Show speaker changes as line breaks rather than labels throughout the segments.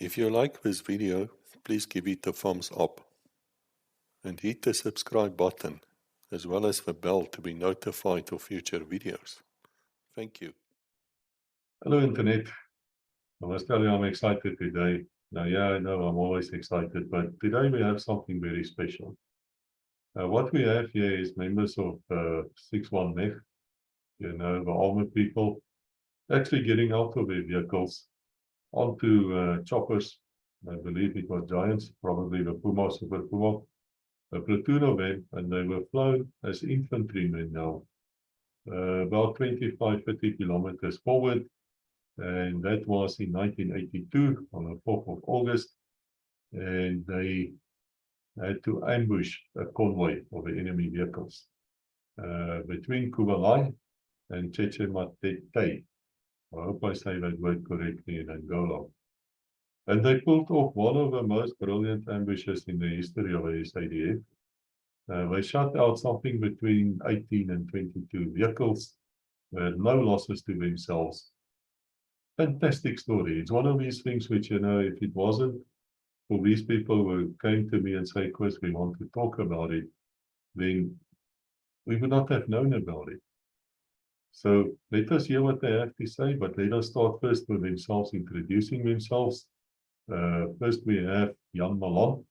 If you like this video, please give it a thumbs up and hit the subscribe button as well as the bell to be notified of future videos. Thank you.
Hello Internet. I must tell you I'm excited today. Now yeah, I know I'm always excited, but today we have something very special. What we have here is members of 61 Mech, you know, the armored people, actually getting out of their vehicles onto choppers. I believe it was giants, probably the Puma, Super Puma, a platoon of them, and they were flown as infantrymen now, about 25-30 kilometers forward. And that was in 1982 on the 4th of August. And they had to ambush a convoy of the enemy vehicles between Cuvelai and Chechematete. I hope I say that word correctly in Angola. And they pulled off one of the most brilliant ambushes in the history of the SADF. They shot out something between 18 and 22 vehicles, with no losses to themselves. Fantastic story. It's one of these things which, you know, if it wasn't for these people who came to me and say, Chris, we want to talk about it, then we would not have known about it. So let us hear what they have to say, but let us start first with themselves, introducing themselves. First we have Malan.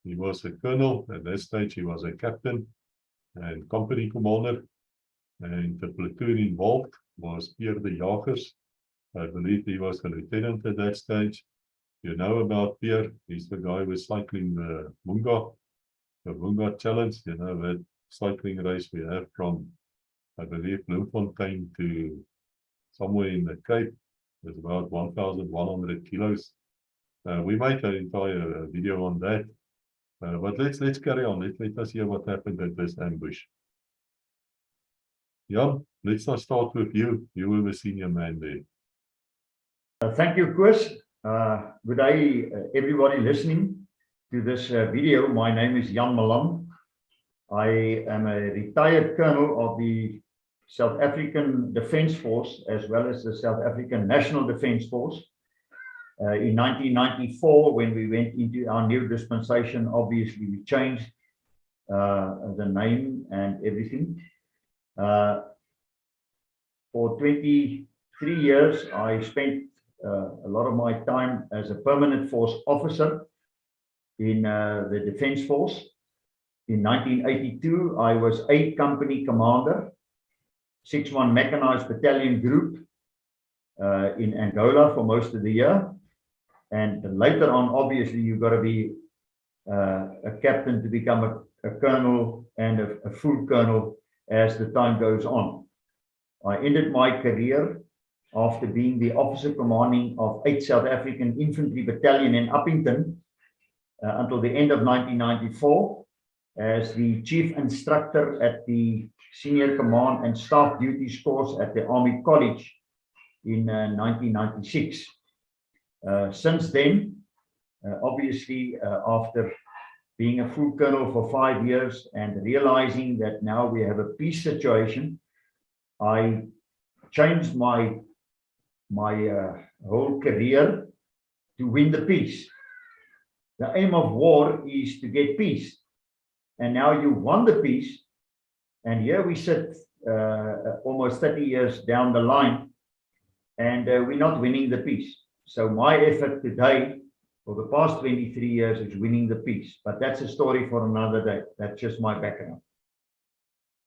He was a colonel. At that stage he was a captain and company commander. And the platoon involved was Pierre the Jager. I believe he was a lieutenant at that stage. You know about Pierre. He's the guy who was cycling the Munga challenge, you know, that cycling race we have from, I believe, Bloemfontein to somewhere in the Cape. It's about 1,100 kilos. We made an entire video on that. But let's carry on. Let us hear what happened at this ambush. Jan, let's start with you. You were the senior man there.
Thank you, Chris. Good day, everybody listening to this video. My name is Malan. I am a retired colonel of the South African Defence Force, as well as the South African National Defence Force. In 1994, when we went into our new dispensation, obviously we changed the name and everything. For 23 years, I spent a lot of my time as a permanent force officer in the Defence Force. In 1982, I was 8 company commander, 61 Mechanized Battalion Group in Angola for most of the year. And later on, obviously, you've got to be a captain to become a colonel and a full colonel as the time goes on. I ended my career after being the officer commanding of 8th South African Infantry Battalion in Uppington until the end of 1994 as the chief instructor at the Senior Command and Staff Duties course at the Army College in 1996. Since then, obviously, after being a full colonel for 5 years and realizing that now we have a peace situation, I changed my whole career to win the peace. The aim of war is to get peace. And now you won the peace. And here we sit almost 30 years down the line, and we're not winning the peace. So my effort today for the past 23 years is winning the peace. But that's a story for another day. That's just my background.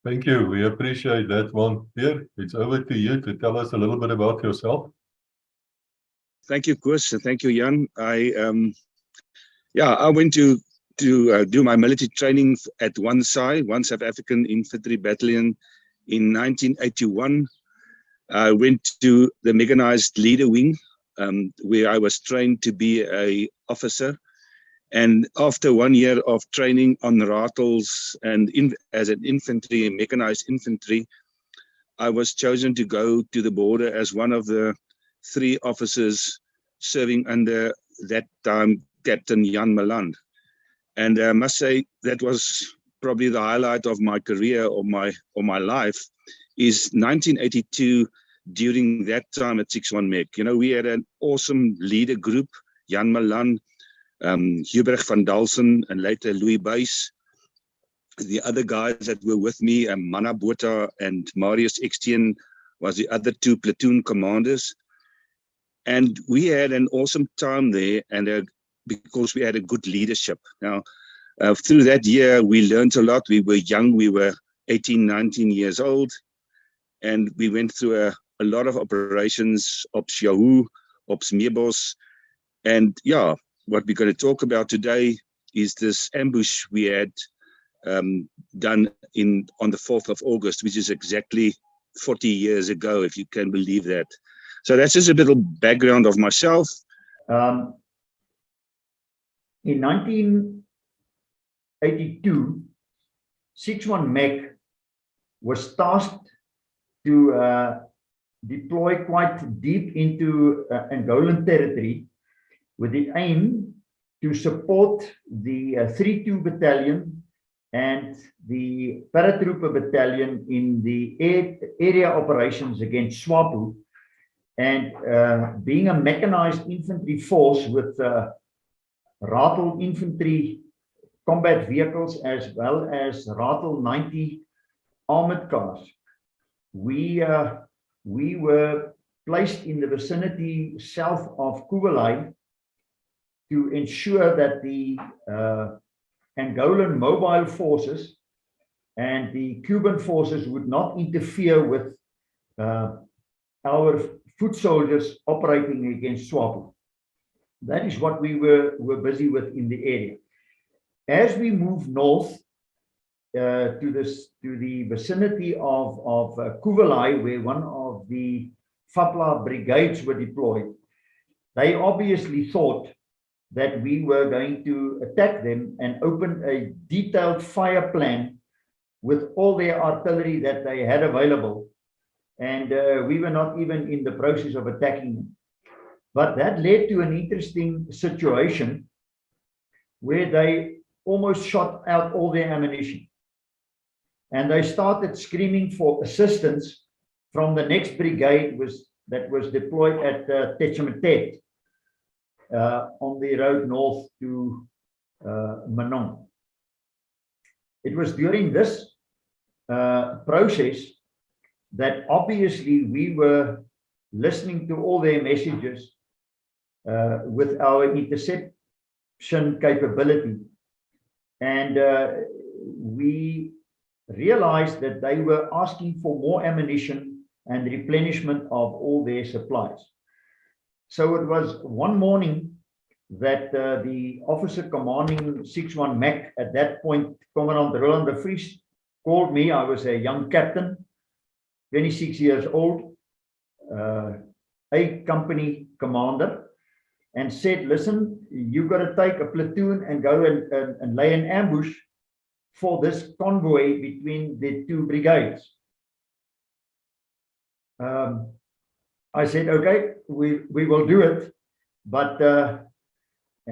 Thank you. We appreciate that one. Pierre, it's over to you to tell us a little bit about yourself.
Thank you, Chris. Thank you, Jan. I went to do my military training at one South African Infantry Battalion in 1981. I went to the Mechanized Leader Wing, where I was trained to be an officer. And after 1 year of training on rattles and as an infantry, mechanized infantry, I was chosen to go to the border as one of the 3 officers serving under that time Captain Malan. And I must say that was probably the highlight of my career or my life. Is 1982. During that time at 61 Mech, you know, we had an awesome leader group. Jan Malan, Hubert van Dalsen, and later Louis Buys. The other guys that were with me, Mana Botha and Marius Extien, was the other two platoon commanders. And we had an awesome time there, and because we had a good leadership. Now, through that year, we learned a lot. We were young. We were 18, 19 years old. And we went through a lot of operations, Ops Yahoo, Ops Meebos. And yeah, what we're going to talk about today is this ambush we had done on the 4th of August, which is exactly 40 years ago, if you can believe that. So that's just a little background of myself.
In 1982, 61 Mech was tasked to deploy quite deep into Angolan territory with the aim to support the 3-2 battalion and the paratrooper battalion in the area operations against SWAPO, and being a mechanized infantry force with Ratel infantry combat vehicles as well as Ratel 90 armored cars. We were placed in the vicinity south of Cuvelai to ensure that the Angolan mobile forces and the Cuban forces would not interfere with our foot soldiers operating against SWAPO. That is what we were busy with in the area. As we move north to the vicinity of Cuvelai, where one of the FAPLA brigades were deployed, they obviously thought that we were going to attack them and open a detailed fire plan with all their artillery that they had available. And we were not even in the process of attacking them. But that led to an interesting situation where they almost shot out all their ammunition. And they started screaming for assistance from the next brigade that was deployed at Techemetet on the road north to Malan. It was during this process that obviously we were listening to all their messages with our interception capability. And we realized that they were asking for more ammunition and replenishment of all their supplies. So it was one morning that the officer commanding 61 Mech at that point, Commandant Roland de Vries, called me. I was a young captain, 26 years old, a company commander, and said, listen, you've got to take a platoon and go and lay an ambush for this convoy between the two brigades. I said, okay, we will do it, but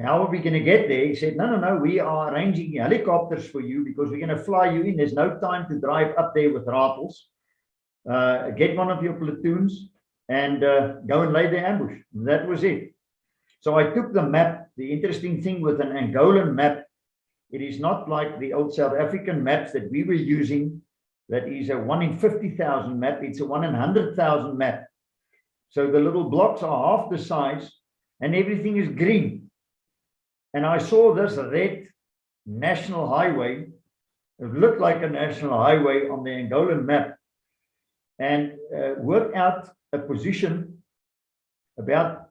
how are we going to get there? He said, no, we are arranging helicopters for you because we're going to fly you in. There's no time to drive up there with Ratels. Get one of your platoons and go and lay the ambush. That was it. So I took the map. The interesting thing with an Angolan map, it is not like the old South African maps that we were using. That is a 1 in 50,000 map. It's a 1 in 100,000 map. So the little blocks are half the size and everything is green. And I saw this red national highway. It looked like a national highway on the Angolan map, and worked out a position about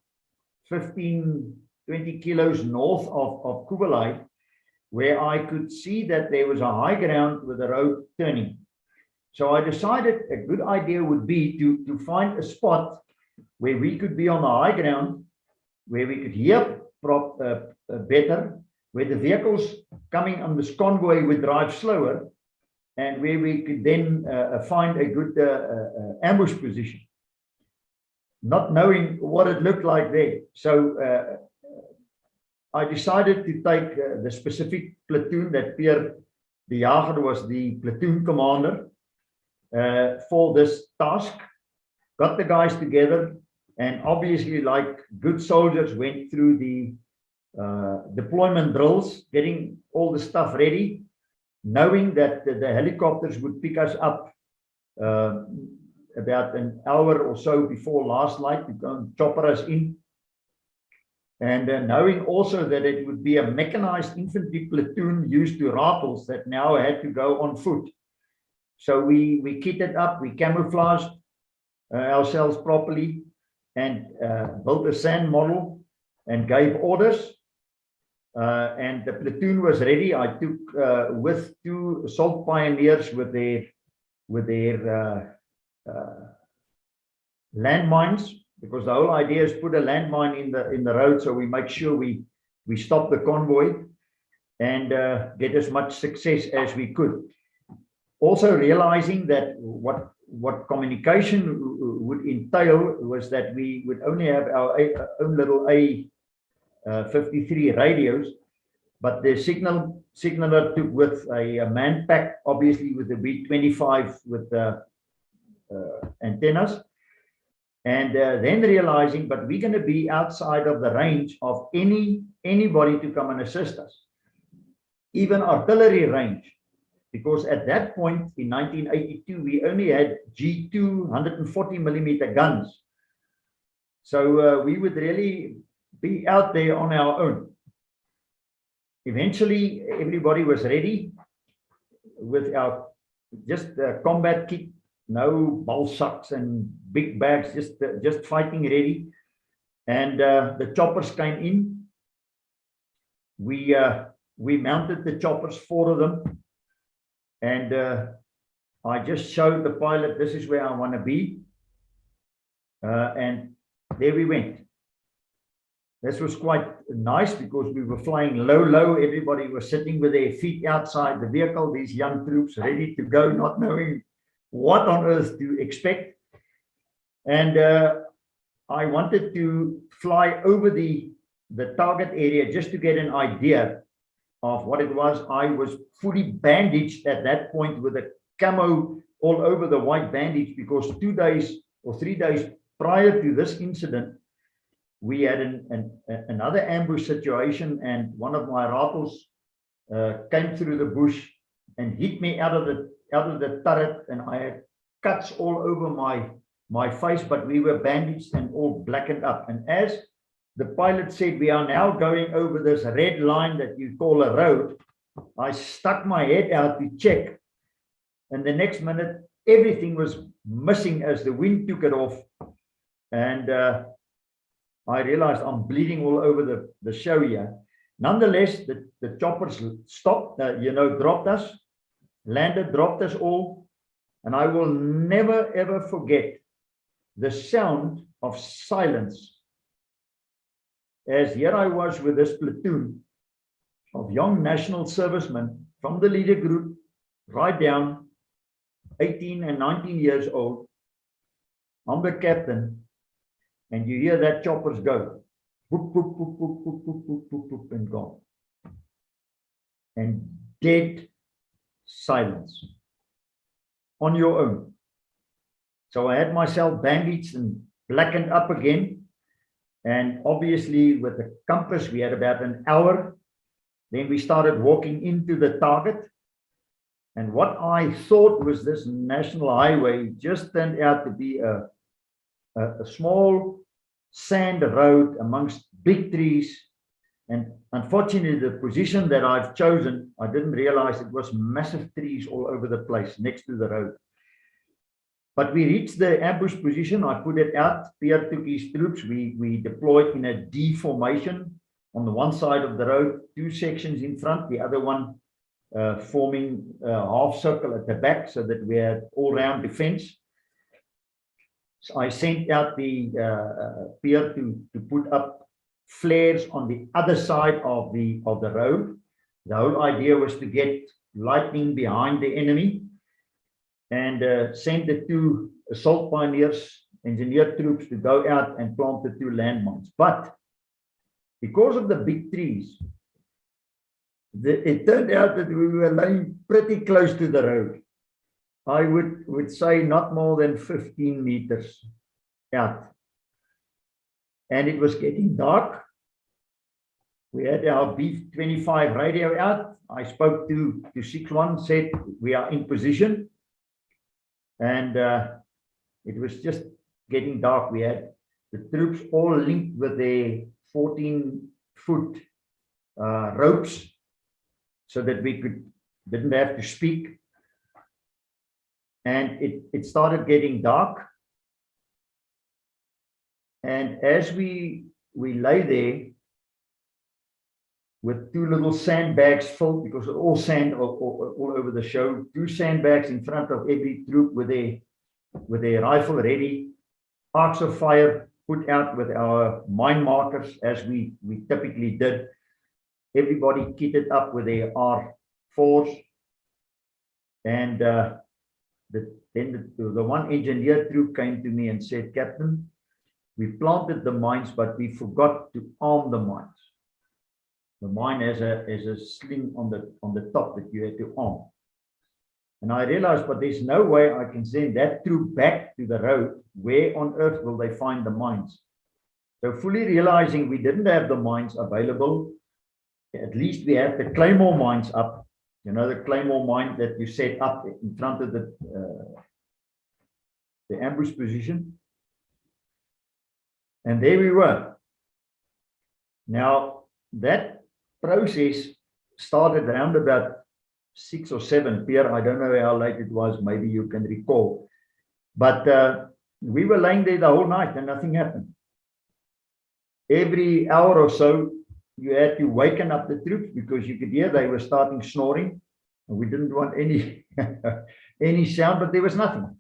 15, 20 kilos north of Cuvelai, where I could see that there was a high ground with a road turning. So I decided a good idea would be to find a spot where we could be on the high ground, where we could hear better, where the vehicles coming on this convoy would drive slower, and where we could then find a good ambush position, not knowing what it looked like there. So I decided to take the specific platoon that Pierre the Jager was the platoon commander for this task. Got the guys together, And obviously, like good soldiers, went through the deployment drills, getting all the stuff ready, knowing that the helicopters would pick us up about an hour or so before last light to go and chopper us in. And knowing also that it would be a mechanized infantry platoon used to rifles that now had to go on foot. So we kitted up, we camouflaged ourselves properly, and built a sand model and gave orders. And the platoon was ready. I took with 2 assault pioneers with their landmines, because the whole idea is put a landmine in the road, so we make sure we stop the convoy and get as much success as we could. Also realizing that what communication would entail was that we would only have our own little A53 radios, but the signaler took with a man pack, obviously with the B25 with the antennas. And then realizing, but we're going to be outside of the range of anybody to come and assist us, even artillery range, because at that point in 1982 we only had G2 140mm guns, so we would really be out there on our own. Eventually, everybody was ready with our just combat kit. No ball sacks and big bags, just fighting ready. And the choppers came in. We mounted the choppers, 4 of them. And I just showed the pilot, this is where I want to be. And there we went. This was quite nice because we were flying low. Everybody was sitting with their feet outside the vehicle, these young troops ready to go, not knowing what on earth to expect. And I wanted to fly over the target area just to get an idea of what it was. I was fully bandaged at that point with a camo all over the white bandage, because 2 days or 3 days prior to this incident, we had another ambush situation, and one of my rifles came through the bush and hit me out of the turret, and I had cuts all over my face, but we were bandaged and all blackened up. And as the pilot said, we are now going over this red line that you call a road, I stuck my head out to check, and the next minute everything was missing as the wind took it off. And I realized I'm bleeding all over the show here. Nonetheless, the choppers stopped, dropped us, landed, dropped us all. And I will never, ever forget the sound of silence. As here I was with this platoon of young national servicemen from the leader group, right down, 18 and 19 years old. I'm the captain, and you hear that choppers go, whoop, whoop, whoop, whoop, whoop, whoop, whoop, whoop, whoop, and gone. And dead silence on your own. So I had myself bandaged and blackened up again. And obviously with the compass, we had about an hour. Then we started walking into the target. And what I thought was this national highway just turned out to be a small sand road amongst big trees. And unfortunately, the position that I've chosen, I didn't realize it was massive trees all over the place next to the road. But we reached the ambush position. I put it out. Pierre took his troops. We deployed in a D formation on the one side of the road, 2 sections in front, the other one forming a half circle at the back, so that we had all-round defense. So I sent out the Pierre to put up flares on the other side of the road. The whole idea was to get lightning behind the enemy, and send the 2 assault pioneers, engineer troops, to go out and plant the 2 landmines. But because of the big trees, it turned out that we were laying pretty close to the road. I would say not more than 15 meters out. and it was getting dark. We had our B-25 radio out. I spoke to 6-1, said we are in position, and it was just getting dark. We had the troops all linked with their 14-foot ropes so that we didn't have to speak. And it started getting dark. And as we lay there with 2 little sandbags filled, because all sand all over the show, 2 sandbags in front of every troop with their rifle ready, arcs of fire put out with our mine markers, as we typically did. Everybody kitted up with their R4s, and then the one engineer troop came to me and said, "Captain, we planted the mines, but we forgot to arm the mines. The mine has a sling on the top that you had to arm." And I realized, but there's no way I can send that troop back to the road. Where on earth will they find the mines? So fully realizing we didn't have the mines available, at least we had the Claymore mines up. You know, the Claymore mine that you set up in front of the ambush position. And there we were. Now, that process started around about 6 or 7. Pierre, I don't know how late it was. Maybe you can recall. But we were laying there the whole night and nothing happened. Every hour or so, you had to waken up the troops because you could hear they were starting snoring. And we didn't want any, any sound, but there was nothing.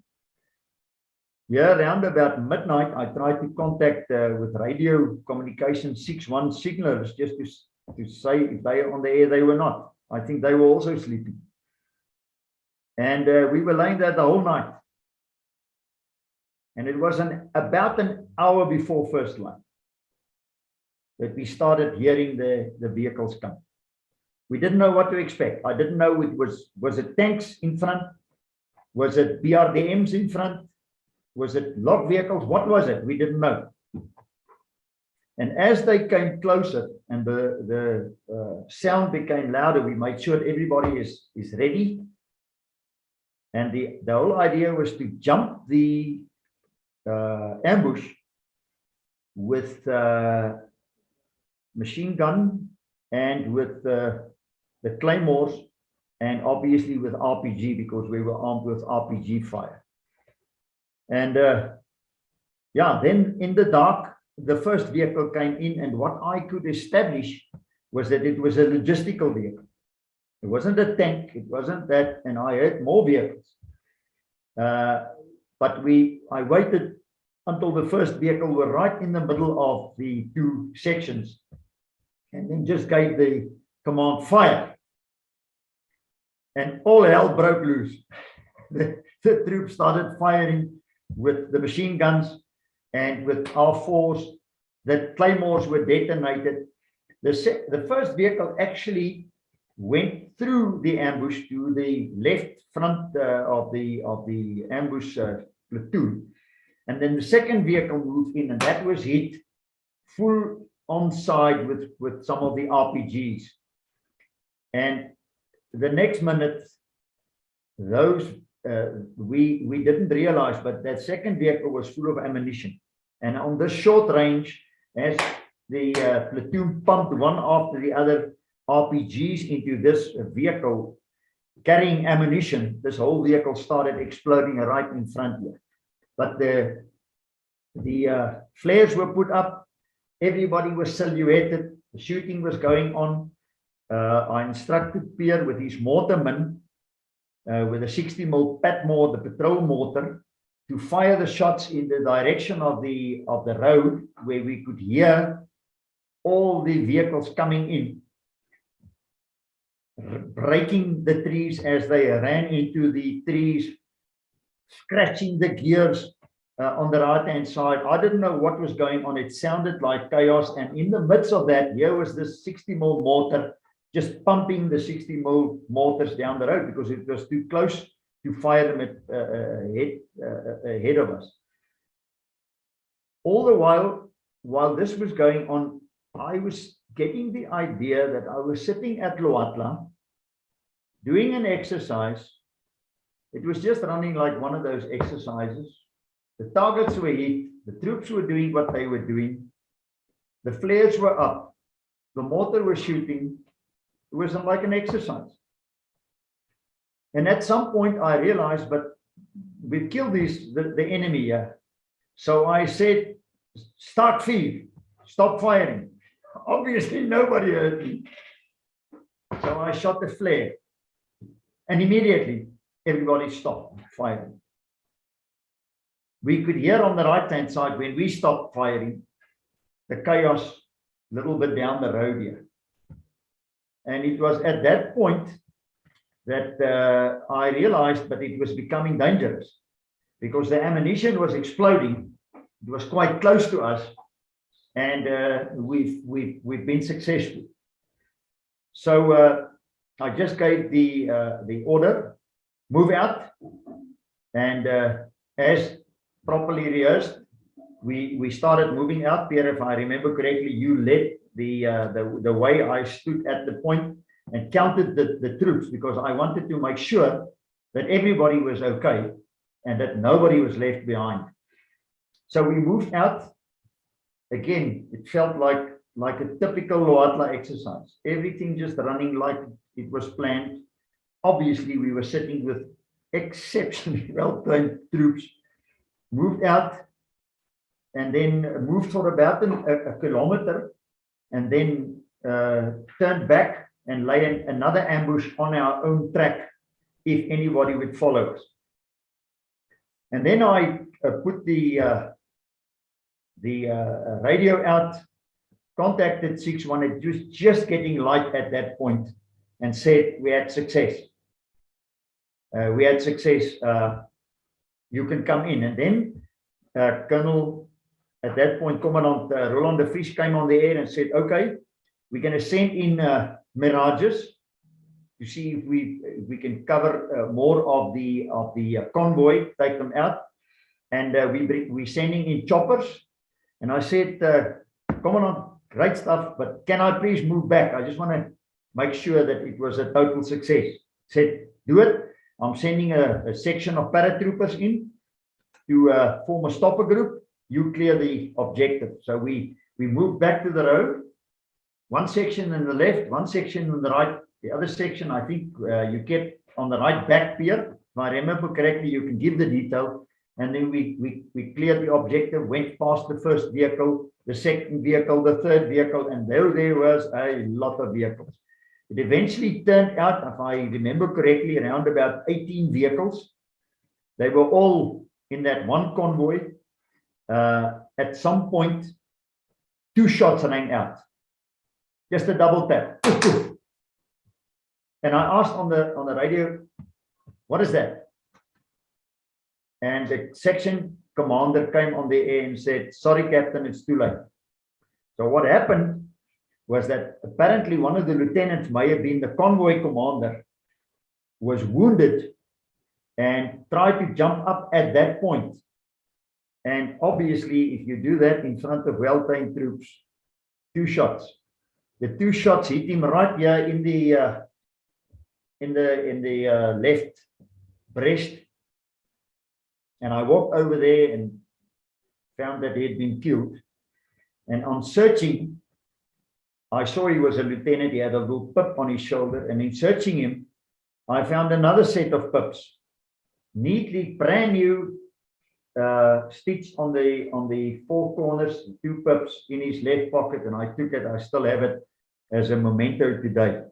Yeah, around about midnight, I tried to contact with radio communication 6-1 signalers just to say if they are on the air. They were not. I think they were also sleeping. And we were laying there the whole night. And it was about an hour before first line that we started hearing the vehicles come. We didn't know what to expect. I didn't know was it tanks in front? Was it BRDMs in front? Was it log vehicles? What was it? We didn't know. And as they came closer and the sound became louder, we made sure everybody is ready. And the whole idea was to jump the ambush with machine gun and with the claymores, and obviously with RPG, because we were armed with RPG fire. And yeah, then in the dark, the first vehicle came in, and what I could establish was that it was a logistical vehicle. It wasn't a tank, it wasn't that, and I had more vehicles. But I waited until the first vehicle were right in the middle of the 2 sections, and then just gave the command, fire. And all hell broke loose. The troops started firing with the machine guns and with our force. The claymores were detonated. The first vehicle actually went through the ambush to the left front of the ambush platoon. And then the second vehicle moved in, and that was hit full on side with some of the RPGs. And the next minute, those we didn't realize, but that second vehicle was full of ammunition. And on this short range, as the platoon pumped one after the other RPGs into this vehicle carrying ammunition, this whole vehicle started exploding right in front here. But the flares were put up, everybody was silhouetted, the shooting was going on. I instructed Pierre with his mortarman, with a 60mm Patmore, the patrol mortar, to fire the shots in the direction of the road where we could hear all the vehicles coming in, breaking the trees as they ran into the trees, scratching the gears on the right-hand side. I didn't know what was going on. It sounded like chaos. And in the midst of that, here was this 60mm mortar just pumping the 60mm mortars down the road because it was too close to fire them ahead of us. All the while, while this was going on, I was getting the idea that I was sitting at Loatla doing an exercise. It was just running like one of those exercises. The targets were hit, the troops were doing what they were doing, the flares were up, the mortar was shooting. It was like an exercise. And at some point I realized, but we've killed the enemy here. So I said, start feed, stop firing. Obviously nobody heard me. So I shot the flare. And immediately everybody stopped firing. We could hear on the right-hand side when we stopped firing, the chaos a little bit down the road here. And it was at that point that I realized that it was becoming dangerous because the ammunition was exploding. It was quite close to us, and we've been successful. So I just gave the order, move out, and as properly rehearsed, we started moving out. Pierre, if I remember correctly, you led the way. I stood at the point and counted the troops because I wanted to make sure that everybody was okay and that nobody was left behind. So we moved out. Again, it felt like a typical Loatla exercise. Everything just running like it was planned. Obviously, we were sitting with exceptionally well-trained troops. Moved out and then moved for about a kilometer and then turned back and lay another ambush on our own track if anybody would follow us. And then I put the radio out, contacted 6-1. It was just getting light at that point and said we had success. We had success. You can come in. And then Colonel, at that point, Commandant Roland de Vries came on the air and said, okay, we're going to send in Mirages to see if we can cover more of the convoy, take them out. And we're sending in choppers. And I said, Commandant, great stuff, but can I please move back? I just want to make sure that it was a total success. Said, do it. I'm sending a section of paratroopers in to form a stopper group. You clear the objective. So we moved back to the road. One section on the left, one section on the right. The other section, I think you kept on the right back, Pierre. If I remember correctly, you can give the detail. And then we cleared the objective, went past the first vehicle, the second vehicle, the third vehicle, and there was a lot of vehicles. It eventually turned out, if I remember correctly, around about 18 vehicles. They were all in that one convoy. At some point, 2 shots rang out. Just a double tap. And I asked on the radio, what is that? And the section commander came on the air and said, sorry, Captain, it's too late. So what happened was that apparently one of the lieutenants, may have been the convoy commander, was wounded and tried to jump up at that point. And obviously, if you do that in front of well-trained troops, 2 shots. The 2 shots hit him right here in the left breast. And I walked over there and found that he had been killed. And on searching, I saw he was a lieutenant. He had a little pip on his shoulder. And in searching him, I found another set of pips, neatly brand new, stitched on the 4 corners, 2 pips in his left pocket. And I took it. I still have it as a memento today.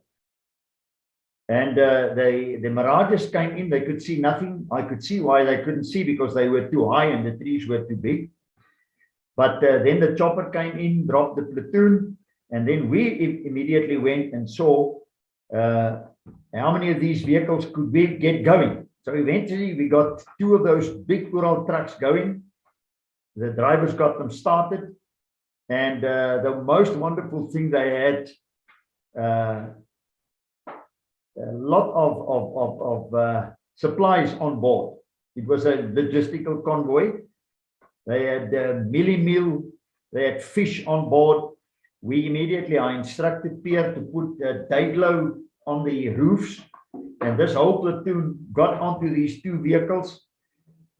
And the Mirages came in. They could see nothing. I could see why they couldn't see, because they were too high and the trees were too big. But then the chopper came in, dropped the platoon, and then we immediately went and saw how many of these vehicles could we get going. So eventually we got 2 of those big Ural trucks going. The drivers got them started. And the most wonderful thing, they had a lot of supplies on board. It was a logistical convoy. They had mealie meal, They had fish on board. I instructed Pierre to put a day-glow on the roofs, and this whole platoon got onto these two vehicles,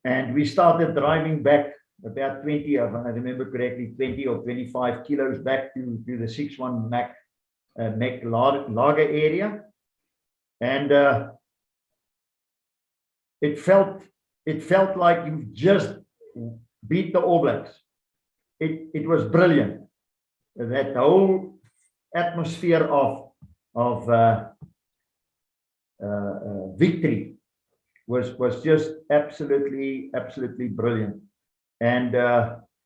and we started driving back about 20, if I remember correctly, 20 or 25 kilos back to the 6-1 Mech lager area. And it felt like you've just beat the All Blacks. It was brilliant. That whole atmosphere of victory was just absolutely brilliant. And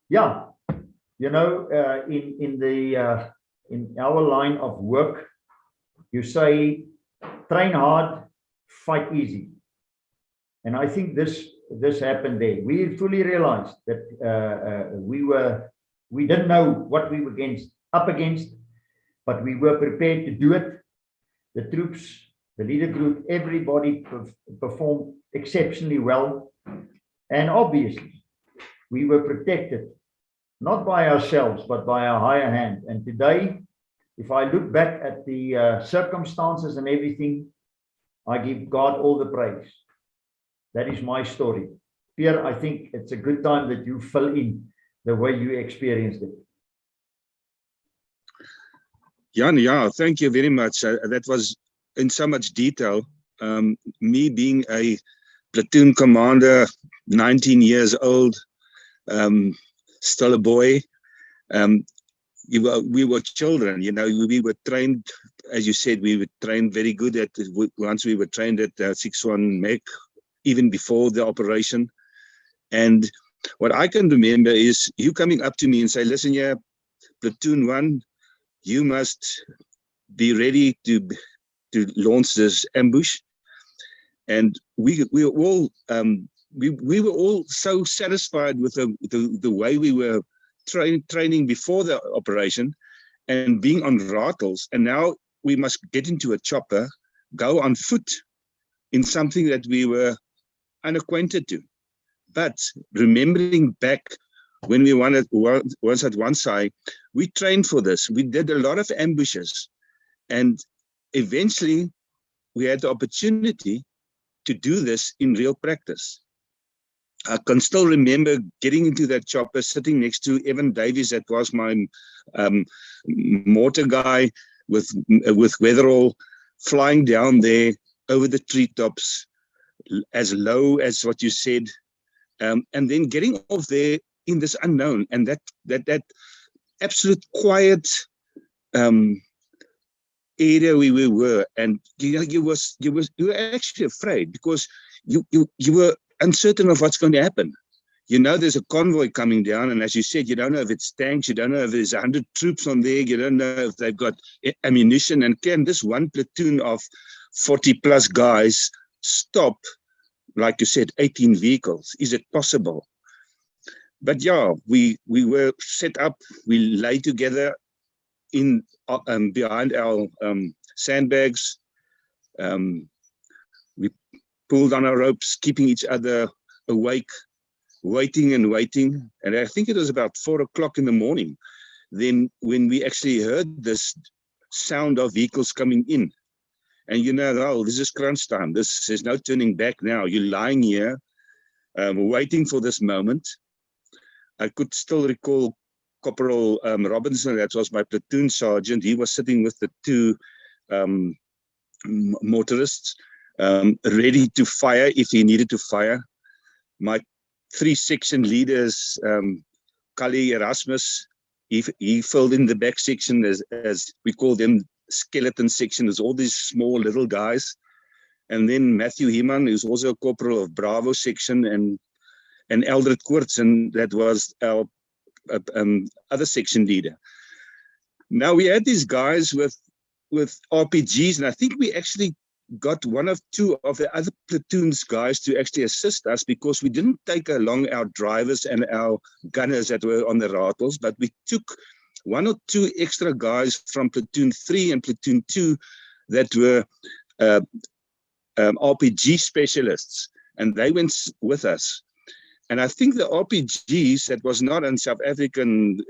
yeah, you know, in our line of work, you say train hard, fight easy. And I think this happened there. We fully realized that we didn't know what we were up against, but we were prepared to do it. The troops, the leader group, everybody performed exceptionally well. And obviously, we were protected, not by ourselves, but by a higher hand. And today, if I look back at the circumstances and everything, I give God all the praise. That is my story. Pierre, I think it's a good time that you fill in the way you experienced it.
Jan, yeah, thank you very much. That was in so much detail. Me being a platoon commander, 19 years old, still a boy. We were children, you know, we were trained, as you said, we were trained very good at, once we were trained at 6-1 Mech, even before the operation. And what I can remember is you coming up to me and say, listen, yeah, platoon 1, you must be ready to launch this ambush. And we were all so satisfied with the way we were training before the operation and being on rattles. And now we must get into a chopper, go on foot in something that we were unacquainted to. But remembering back when we was at one side, we trained for this. We did a lot of ambushes, and eventually we had the opportunity to do this in real practice. I can still remember getting into that chopper, sitting next to Evan Davies, that was my mortar guy with Weatherall, flying down there over the treetops, as low as what you said, and then getting off there in this unknown, and that absolute quiet area we were, and you know, you were actually afraid because you were uncertain of what's going to happen. You know, there's a convoy coming down, and as you said, you don't know if it's tanks, you don't know if there's 100 troops on there, you don't know if they've got ammunition, and can this one platoon of 40 plus guys stop, like you said, 18 vehicles? Is it possible? But yeah, we were set up, we lay together in behind our sandbags. We pulled on our ropes, keeping each other awake, waiting and waiting. And I think it was about 4 o'clock in the morning, then when we actually heard this sound of vehicles coming in. And you know, oh, this is crunch time. There's no turning back now. You're lying here, waiting for this moment. I could still recall Corporal Robinson, that was my platoon sergeant. He was sitting with the two motorists, ready to fire if he needed to fire. My 3 section leaders, Kali Erasmus, he filled in the back section, as we call them, skeleton section. There's all these small little guys. And then Matthew Heeman, who's also a corporal of Bravo section, and Eldred Koortsen, that was our other section leader. Now we had these guys with RPGs, and I think we actually got 1 or 2 of the other platoon's guys to actually assist us, because we didn't take along our drivers and our gunners that were on the rattles, but we took 1 or 2 extra guys from platoon 3 and platoon 2 that were RPG specialists, and they went with us. And I think the RPGs, that was not a South African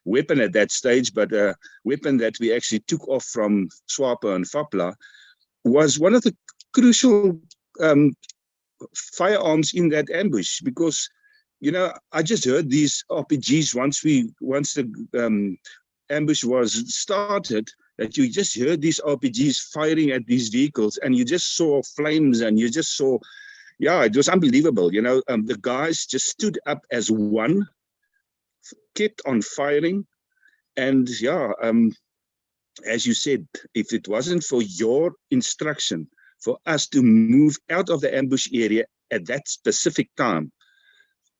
weapon at that stage, but a weapon that we actually took off from Swapo and Fapla, was one of the crucial firearms in that ambush, because, you know, I just heard these RPGs once the ambush was started, that you just heard these RPGs firing at these vehicles, and you just saw flames, and you just saw, yeah, it was unbelievable. You know, the guys just stood up as one, kept on firing, and yeah, as you said, if it wasn't for your instruction for us to move out of the ambush area at that specific time,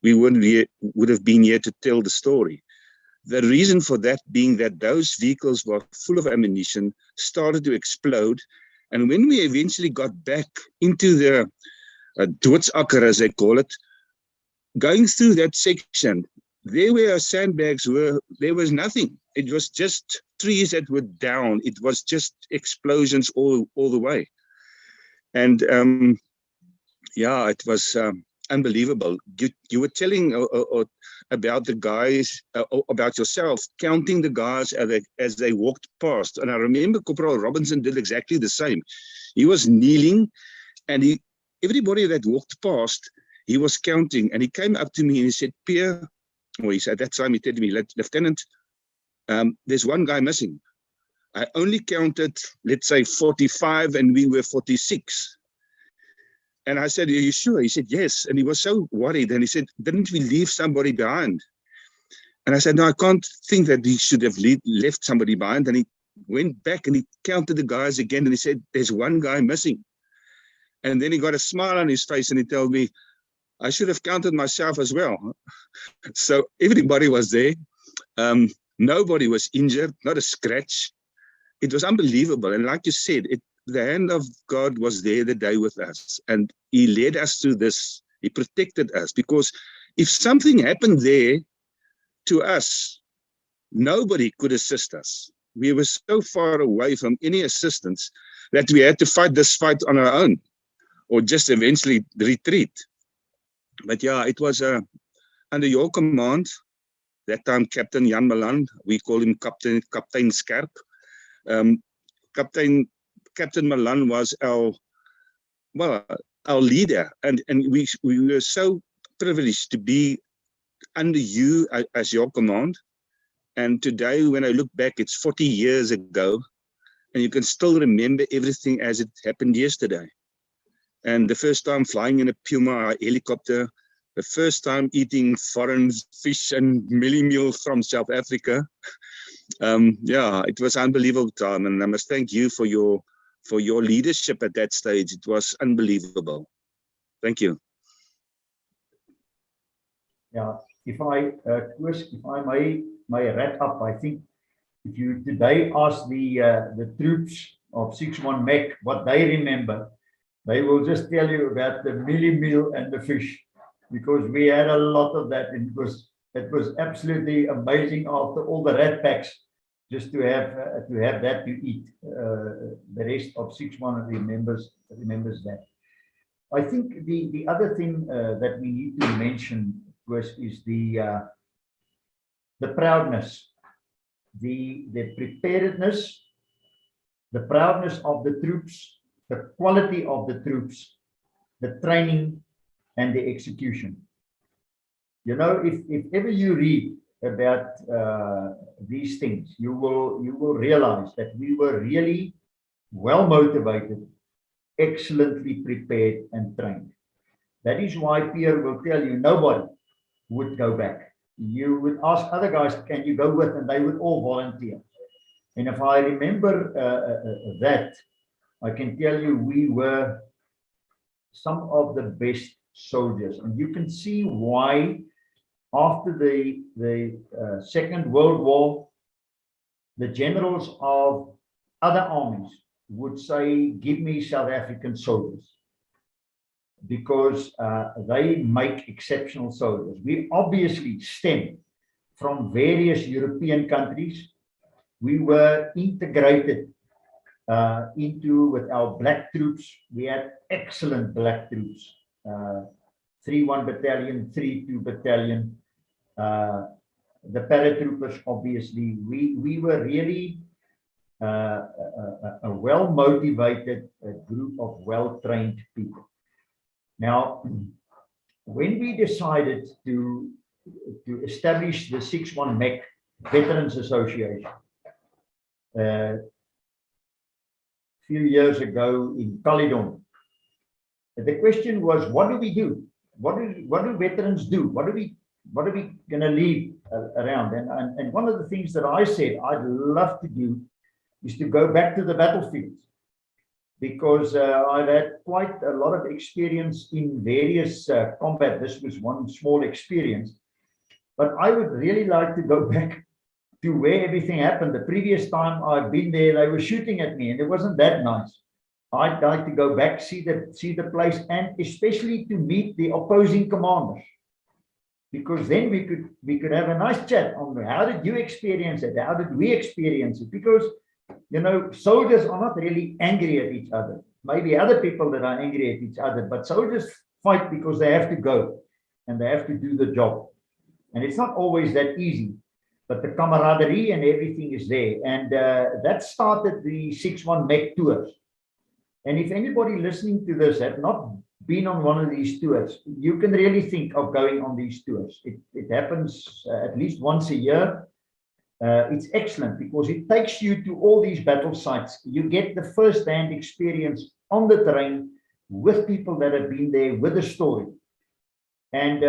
we would have been here to tell the story. The reason for that being that those vehicles were full of ammunition, started to explode, and when we eventually got back into the doodsakker, as they call it, going through that section, there were sandbags, there was nothing. It was just trees that were down. It was just explosions all the way. And yeah, it was unbelievable. You were telling about the guys, about yourself, counting the guys as they walked past. And I remember Corporal Robinson did exactly the same. He was kneeling, and everybody that walked past, he was counting. And he came up to me and he said, Pierre, or he said, at that time he said to me, Lieutenant, there's one guy missing. I only counted, let's say, 45, and we were 46. And I said, are you sure? He said, yes. And he was so worried. And he said, didn't we leave somebody behind? And I said, no, I can't think that he should have left somebody behind. And he went back and he counted the guys again. And he said, there's one guy missing. And then he got a smile on his face and he told me, I should have counted myself as well. So everybody was there. Nobody was injured, not a scratch. It was unbelievable. And like you said, the hand of God was there the day with us. And he led us through this. He protected us. Because if something happened there to us, nobody could assist us. We were so far away from any assistance that we had to fight this fight on our own, or just eventually retreat. But yeah, it was under your command, that time Captain Jan Malan, we call him Captain Skerp. Captain Malan was our leader, and we were so privileged to be under you as your command. And today, when I look back, it's 40 years ago, and you can still remember everything as it happened yesterday. And the first time flying in a Puma helicopter, the first time eating foreign fish and mealie meal from South Africa. Yeah, it was an unbelievable time, and I must thank you for your leadership at that stage. It was unbelievable. Thank you.
Yeah, if I may wrap up, I think if you today ask the troops of 61 Mech what they remember, they will just tell you about the mealie meal and the fish, because we had a lot of that, and it was absolutely amazing after all the rat packs, just to have that to eat. The rest of 61 remembers that. I think the other thing that we need to mention is the proudness, the preparedness, the proudness of the troops, the quality of the troops, the training, and the execution. You know, if ever you read about these things, you will realize that we were really well motivated, excellently prepared and trained. That is why Pierre will tell you nobody would go back. You would ask other guys, can you go with? And they would all volunteer. And if I remember that, I can tell you we were some of the best soldiers. And you can see why after the Second World War, the generals of other armies would say, give me South African soldiers, because they make exceptional soldiers. We obviously stem from various European countries. We were integrated with our black troops. We had excellent black troops 3-1 Battalion, 3-2 Battalion, the paratroopers, obviously. We were really a well-motivated group of well-trained people. Now, when we decided to establish the 6-1 Mech Veterans Association, a few years ago in Caledon, the question was, what do we do? What do veterans do? What are we going to leave around? And one of the things that I said I'd love to do is to go back to the battlefield, because I've had quite a lot of experience in various combat. This was one small experience, but I would really like to go back to where everything happened. The previous time I've been there, they were shooting at me, and it wasn't that nice. I'd like to go back, see the place, and especially to meet the opposing commanders, because then we could have a nice chat on how did you experience it, how did we experience it, because you know, soldiers are not really angry at each other. Maybe other people that are angry at each other, but soldiers fight because they have to go and they have to do the job. And it's not always that easy, but the camaraderie and everything is there. And that started the 6-1 Mech tours. And if anybody listening to this have not been on one of these tours, you can really think of going on these tours. It happens at least once a year. It's excellent because it takes you to all these battle sites. You get the first-hand experience on the terrain with people that have been there with a story. And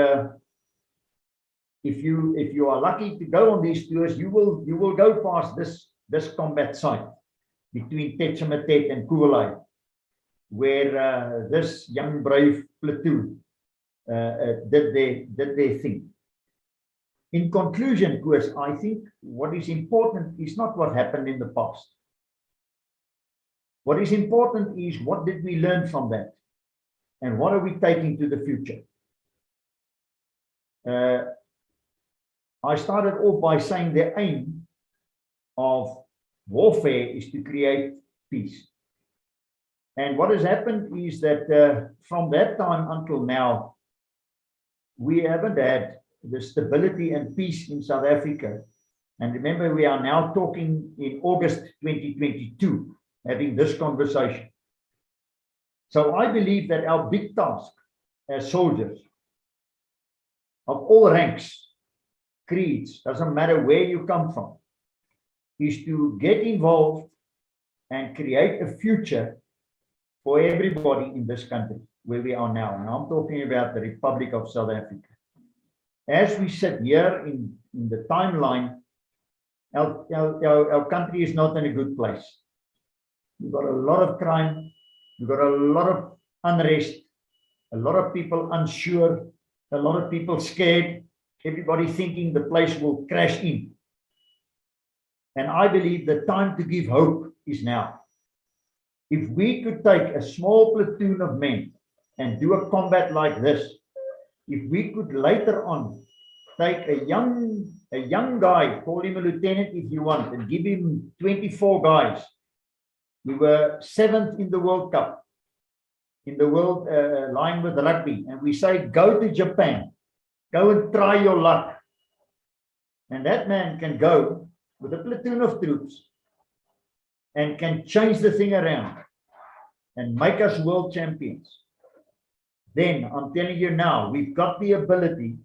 if you are lucky to go on these tours, you will go past this combat site between Tetchamatet and Cuvelai, where this young brave platoon did their thing. In conclusion, Koos, I think what is important is not what happened in the past. What is important is what did we learn from that, and what are we taking to the future. I started off by saying the aim of warfare is to create peace. And what has happened is that from that time until now, we haven't had the stability and peace in South Africa. And remember, we are now talking in August 2022, having this conversation. So I believe that our big task as soldiers of all ranks, creeds, doesn't matter where you come from, is to get involved and create a future for everybody in this country where we are now. And I'm talking about the Republic of South Africa. As we sit here in the timeline, our country is not in a good place. We've got a lot of crime, we've got a lot of unrest, a lot of people unsure, a lot of people scared, everybody thinking the place will crash in. And I believe the time to give hope is now. If we could take a small platoon of men and do a combat like this, if we could later on take a young guy, call him a lieutenant if you want, and give him 24 guys. We were 7th in the World Cup, in the world line with rugby, and we say, go to Japan, go and try your luck. And that man can go with a platoon of troops and can change the thing around and make us world champions. Then I'm telling you now, we've got the ability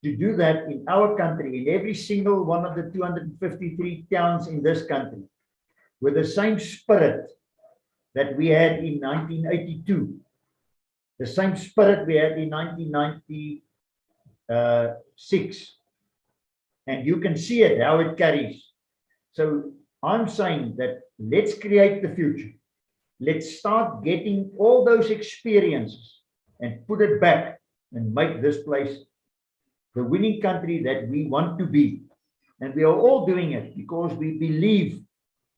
to do that in our country, in every single one of the 253 towns in this country, with the same spirit that we had in 1982, the same spirit we had in 1996. And you can see it, how it carries. So I'm saying that let's create the future. Let's start getting all those experiences and put it back and make this place the winning country that we want to be. And we are all doing it because we believe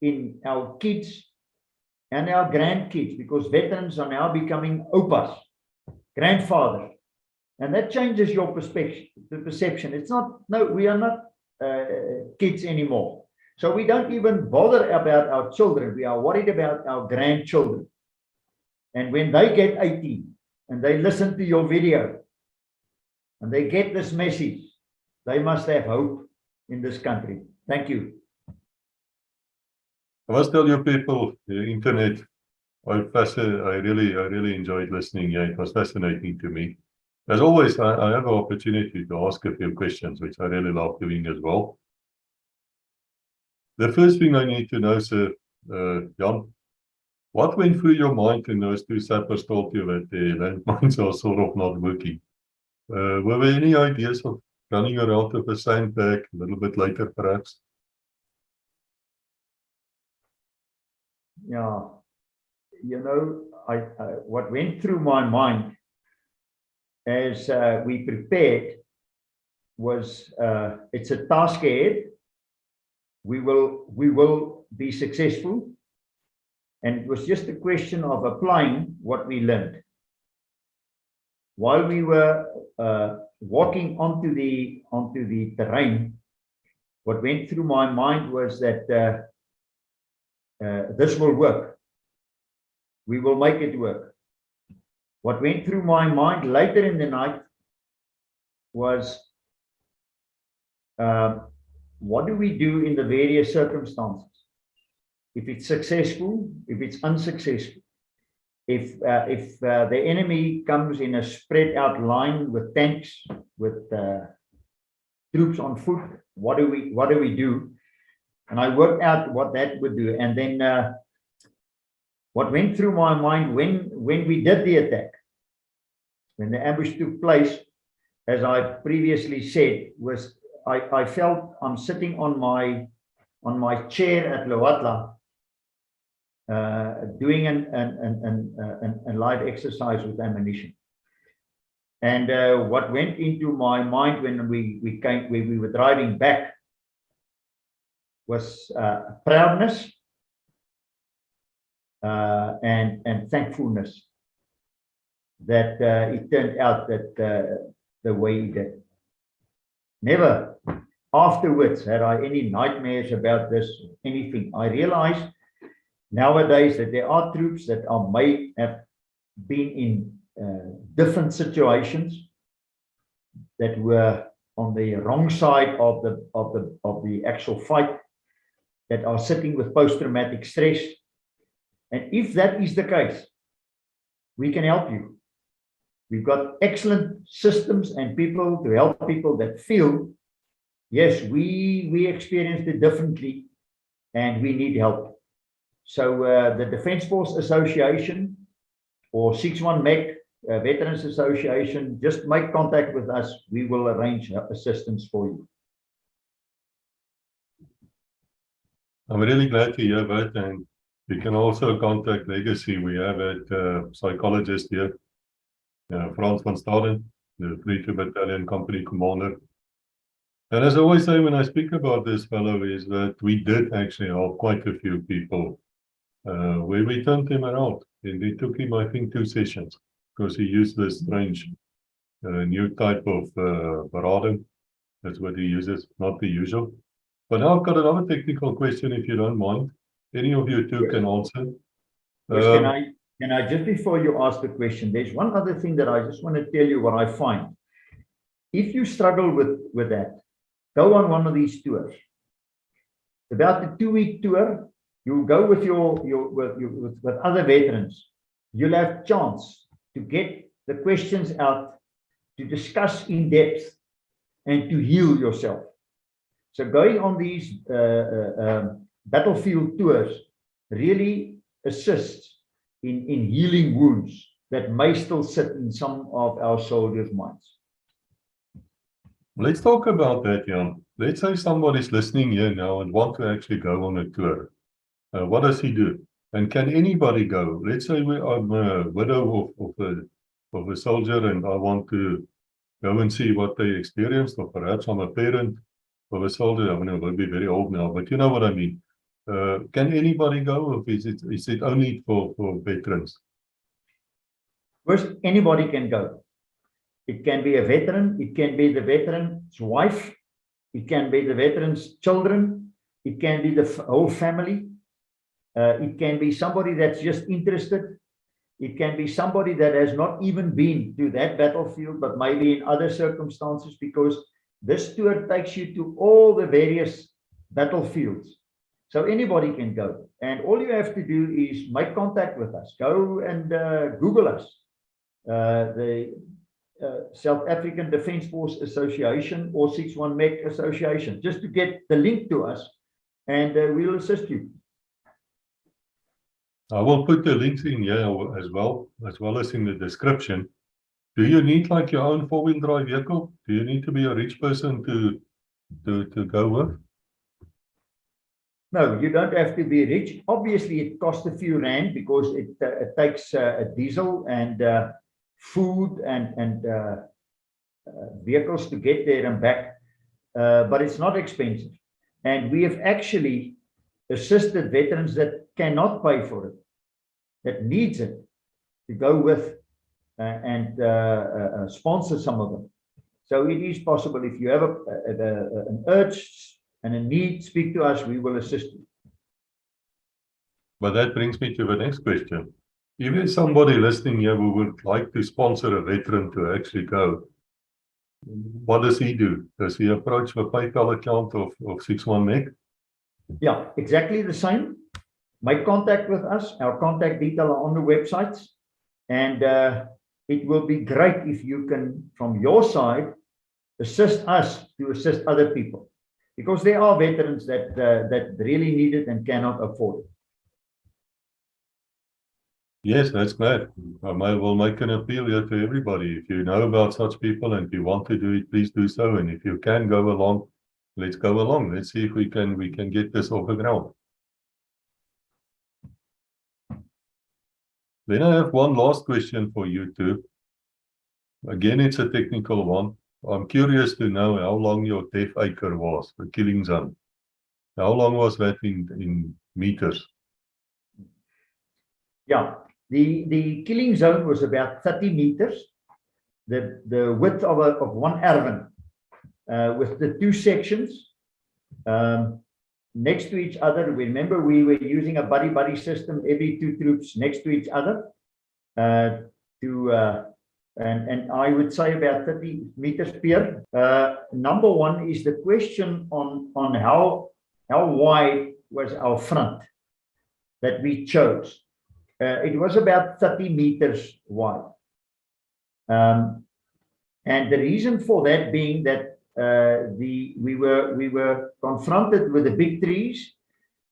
in our kids and our grandkids, because veterans are now becoming opas, grandfathers. And that changes your perspective, the perception. It's not, no, we are not kids anymore. So we don't even bother about our children. We are worried about our grandchildren. And when they get 18, and they listen to your video and they get this message, they must have hope in this country. Thank you.
I must tell you people, the internet, I really enjoyed listening here. It was fascinating to me. As always, I have an opportunity to ask a few questions, which I really love doing as well. The first thing I need to know, sir, Jan, what went through your mind when those two sappers told you that the landmines are sort of not working? Were there any ideas of running around with a sandbag a little bit later, perhaps?
Yeah, you know, what went through my mind as we prepared was it's a task ahead. We will be successful, and it was just a question of applying what we learned. While we were walking onto the terrain, what went through my mind was that this will work. We will make it work. What went through my mind later in the night was what do we do in the various circumstances? If it's successful, if it's unsuccessful, if the enemy comes in a spread out line with tanks, with troops on foot, what do we do? And I worked out what that would do. And then what went through my mind when we did the attack, when the ambush took place, as I previously said, was I felt I'm sitting on my chair at Loatla, doing a live exercise with ammunition. And what went into my mind when we were driving back was proudness and thankfulness that it turned out that the way it did. Never afterwards had I any nightmares about this, anything. I realized nowadays that there are troops that may have been in different situations that were on the wrong side of the actual fight, that are sitting with post-traumatic stress. And if that is the case, we can help you. We've got excellent systems and people to help people that feel, yes, we experienced it differently and we need help. So the Defence Force Association or 61 Mech Veterans Association, just make contact with us. We will arrange assistance for you.
I'm really glad to hear that, and you can also contact Legacy. We have a psychologist here, Frans van Staden, the 32 Battalion Company Commander. And as I always say when I speak about this fellow, is that we did actually help quite a few people where we turned him around. And it took him, I think, 2 sessions because he used this strange new type of beraden. That's what he uses, not the usual. But now I've got another technical question, if you don't mind. Any of you two can answer.
Yes, can I just before you ask the question, there's one other thing that I just want to tell you what I find. If you struggle with that, go on one of these tours. About the 2-week tour, you'll go with with other veterans. You'll have chance to get the questions out, to discuss in depth, and to heal yourself. So going on these battlefield tours really assists in healing wounds that may still sit in some of our soldiers' minds.
Let's talk about that, Jan. Let's say somebody's listening here now and want to actually go on a tour. What does he do? And can anybody go? Let's say I'm a widow of a soldier and I want to go and see what they experienced, or perhaps I'm a parent of a soldier. I mean, will be very old now, but you know what I mean. Can anybody go, or is it only for veterans?
First, anybody can go. It can be a veteran, it can be the veteran's wife, it can be the veteran's children, it can be the whole family, it can be somebody that's just interested. It can be somebody that has not even been to that battlefield, but maybe in other circumstances, because this tour takes you to all the various battlefields. So anybody can go. And all you have to do is make contact with us. Go and Google us. The South African Defence Force Association or 61 Mech Association, just to get the link to us, and we'll assist you.
I will put the links in here as well as in the description. Do you need like your own 4-wheel drive vehicle? Do you need to be a rich person to go with?
No, you don't have to be rich. Obviously, it costs a few rand because it takes diesel and food and vehicles to get there and back, but it's not expensive. And we have actually assisted veterans that cannot pay for it, that needs it, to go with and sponsor some of them. So it is possible. If you have an urge and a need, speak to us, we will assist you.
But that brings me to the next question. If there's somebody listening here who would like to sponsor a veteran to actually go, what does he do? Does he approach the PayPal account of 61 Mech?
Yeah, exactly the same. Make contact with us. Our contact details are on the websites. And it will be great if you can, from your side, assist us to assist other people. Because there are veterans that really need it and cannot afford it.
Yes, that's great. I will make an appeal here to everybody. If you know about such people and you want to do it, please do so. And if you can go along, let's go along. Let's see if we can get this off the ground. Then I have one last question for you two. Again, it's a technical one. I'm curious to know how long your death acre was, the killing zone. How long was that in meters?
Yeah, the killing zone was about 30 meters. The width of one erven, with the two sections next to each other. Remember, we were using a buddy system, every two troops next to each other, and I would say about 30 meters, Pierre. Number one is the question on how wide was our front that we chose. It was about 30 meters wide. And the reason for that being that we were confronted with the big trees,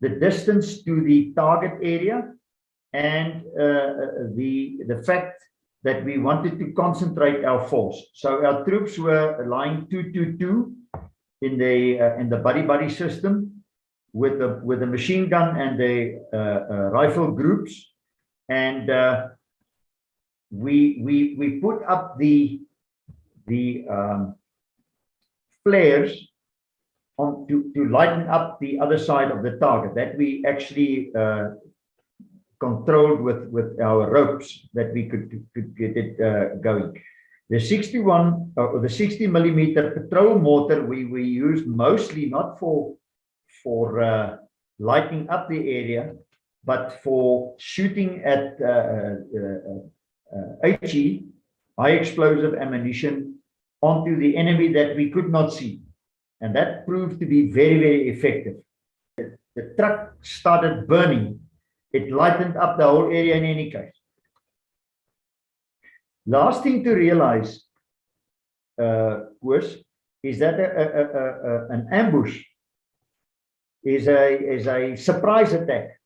the distance to the target area, and the fact that we wanted to concentrate our force. So our troops were lying 2-2-2 in the buddy system with the machine gun and the rifle groups, and we put up the flares on to lighten up the other side of the target that we actually controlled with our ropes, that we could get it going. The 61 or the 60 millimeter patrol mortar we used mostly not for lighting up the area, but for shooting at HE, high explosive ammunition, onto the enemy that we could not see. And that proved to be very, very effective. The truck started burning. It lightened up the whole area in any case. Last thing to realize, Koos, is that an ambush is a surprise attack.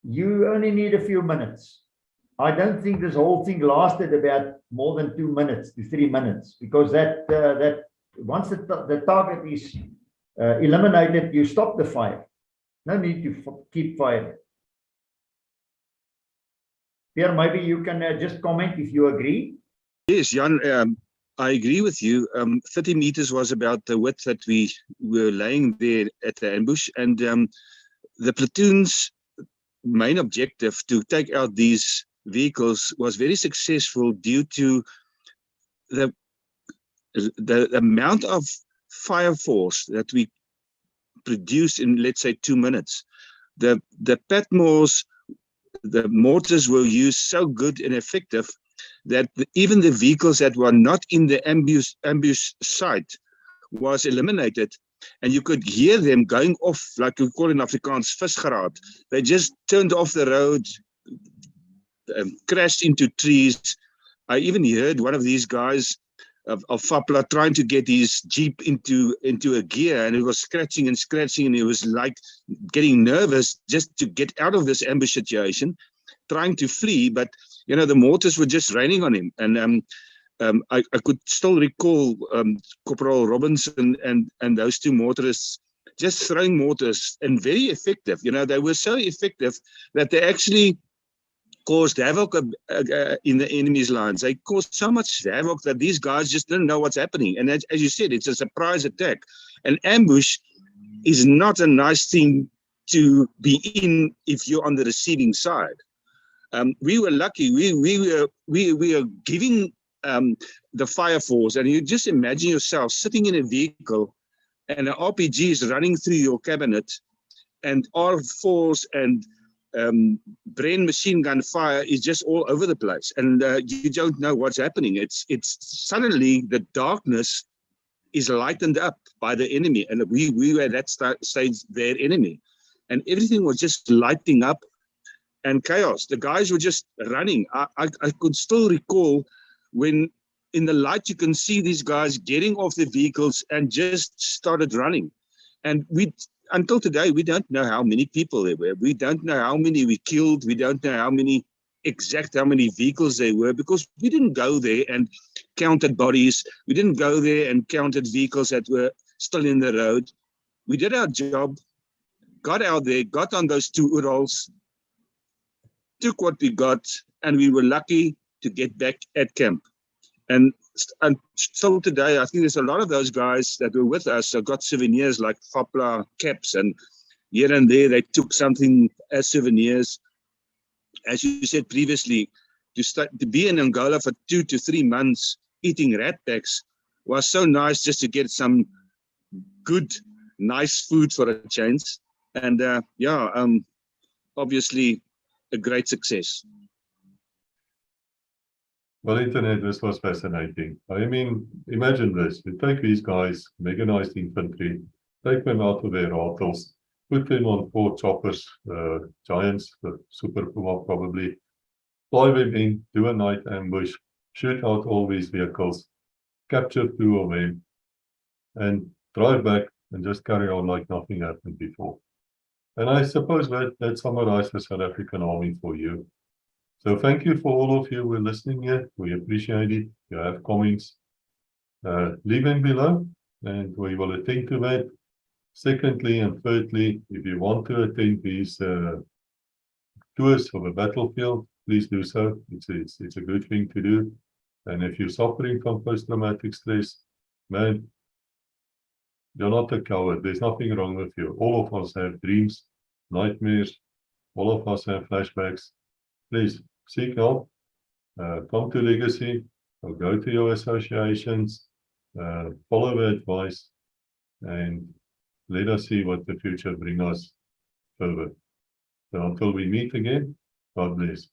You only need a few minutes. I don't think this whole thing lasted about more than 2 minutes to 3 minutes, because that once the target is eliminated, you stop the fire. No need to keep firing. Pierre, maybe you can just comment if you agree.
Yes, Jan, I agree with you. 30 meters was about the width that we were laying there at the ambush, and the platoon's main objective to take out these vehicles was very successful due to the amount of fire force that we produced in, let's say, 2 minutes. The Patmos, the mortars were used so good and effective that even the vehicles that were not in the ambush site was eliminated, and you could hear them going off, like we call in Afrikaans, visgeraad. They just turned off the road, crashed into trees. I even heard one of these guys of Fapla trying to get his Jeep into a gear, and he was scratching and scratching, and he was like getting nervous just to get out of this ambush situation, trying to flee, but you know, the mortars were just raining on him. And I could still recall Corporal Robinson and those two motorists just throwing mortars, and very effective. You know, they were so effective that they actually caused havoc in the enemy's lines. They caused so much havoc that these guys just didn't know what's happening. And as you said, it's a surprise attack. An ambush is not a nice thing to be in if you're on the receiving side. We were lucky. We were giving the fire force, and you just imagine yourself sitting in a vehicle and an RPG is running through your cabinet, and R4s and Bren machine gun fire is just all over the place, and you don't know what's happening. It's suddenly the darkness is lightened up by the enemy, and we were at that stage their enemy, and everything was just lighting up and chaos. The guys were just running. I could still recall when in the light you can see these guys getting off the vehicles and just started running, and until today, we don't know how many people there were. We don't know how many we killed. We don't know how many vehicles there were, because we didn't go there and counted bodies. We didn't go there and counted vehicles that were still in the road. We did our job, got out there, got on those two Urals, took what we got, and we were lucky to get back at camp. And still today, I think there's a lot of those guys that were with us that got souvenirs like Fapla caps, and here and there they took something as souvenirs. As you said previously, to be in Angola for 2 to 3 months eating rat packs was so nice, just to get some good, nice food for a change. And obviously a great success.
Well, Internet, this was fascinating. I mean, imagine this. We take these guys, mechanized infantry, take them out of their rattles, put them on 4 choppers, giants, the Super Puma probably, fly them in, do a night ambush, shoot out all these vehicles, capture 2 of them, and drive back and just carry on like nothing happened before. And I suppose that summarizes the South African Army for you. So thank you for all of you who are listening here. We appreciate it. If you have comments, leave them below, and we will attend to that. Secondly and thirdly, if you want to attend these tours of a battlefield, please do so. It's a good thing to do. And if you're suffering from post-traumatic stress, man, you're not a coward. There's nothing wrong with you. All of us have dreams, nightmares. All of us have flashbacks. Please seek help. Come to Legacy, or go to your associations, follow the advice, and let us see what the future brings us further. So until we meet again, God bless.